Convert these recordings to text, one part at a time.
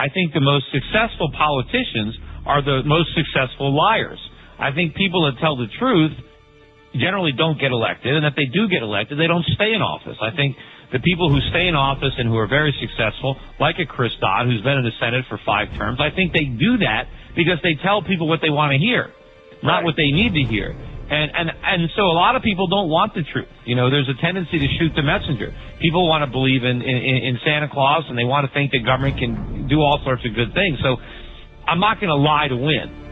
I think the most successful politicians are the most successful liars. I think people that tell the truth generally don't get elected, and if they do get elected, they don't stay in office. I think the people who stay in office and who are very successful, like a Chris Dodd, who's been in the Senate for 5 terms, I think they do that because they tell people what they want to hear, not what they need to hear. And so a lot of people don't want the truth. You know, there's a tendency to shoot the messenger. People want to believe in Santa Claus, and they want to think that government can do all sorts of good things. So I'm not going to lie to win.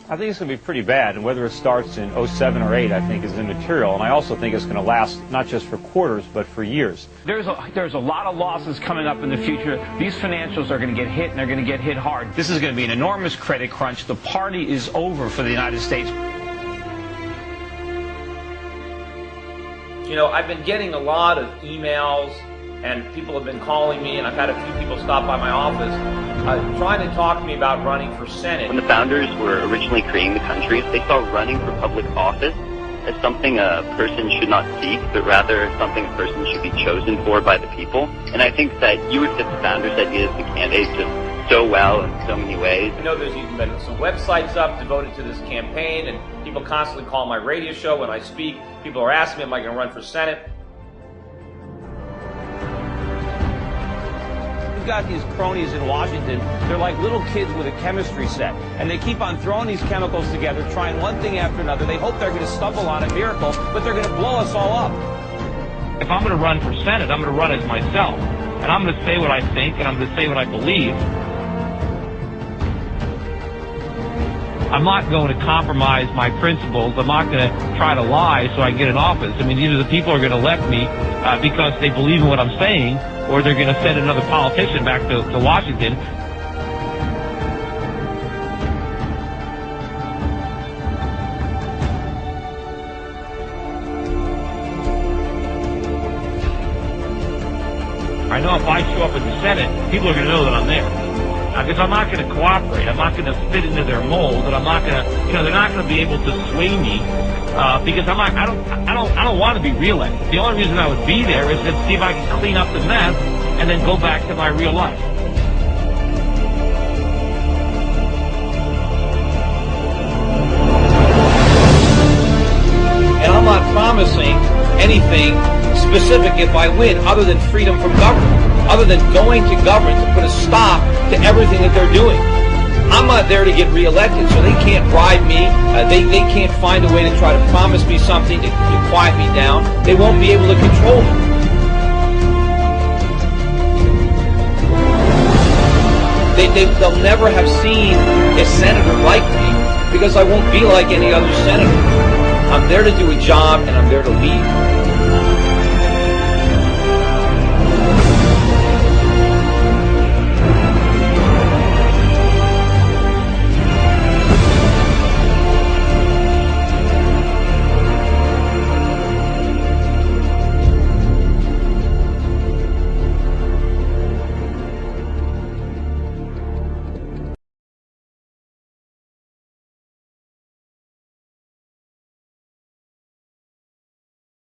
I think it's going to be pretty bad, and whether it starts in 07 or 8, I think, is immaterial. And I also think it's going to last not just for quarters, but for years. There's a lot of losses coming up in the future. These financials are going to get hit, and they're going to get hit hard. This is going to be an enormous credit crunch. The party is over for the United States. You know, I've been getting a lot of emails, and people have been calling me, and I've had a few people stop by my office trying to talk to me about running for Senate. When the founders were originally creating the country, they saw running for public office as something a person should not seek, but rather something a person should be chosen for by the people. And I think that you would fit the founders' ideas, the candidates, just so well in so many ways. I know there's even been some websites up devoted to this campaign, and people constantly call my radio show when I speak. People are asking me, am I going to run for Senate? Got these cronies in Washington. They're like little kids with a chemistry set, and they keep on throwing these chemicals together, trying one thing after another. They hope they're going to stumble on a miracle, but they're going to blow us all up. If I'm going to run for Senate, I'm going to run as myself, and I'm going to say what I think, and I'm going to say what I believe. I'm not going to compromise my principles. I'm not going to try to lie so I can get in office. I mean, either the people are going to elect me because they believe in what I'm saying, or they're going to send another politician back to Washington. I know if I show up at the Senate, people are going to know that I'm there. Because I'm not going to cooperate. I'm not going to fit into their mold, and I'm not going to, you know, they're not going to be able to sway me because I don't want to be reelected. The only reason I would be there is to see if I can clean up the mess and then go back to my real life. And I'm not promising anything specific if I win other than freedom from government, other than going to government to put a stop to everything that they're doing. I'm not there to get reelected, so they can't bribe me. They can't find a way to try to promise me something to quiet me down. They won't be able to control me. They'll never have seen a senator like me because I won't be like any other senator. I'm there to do a job, and I'm there to lead.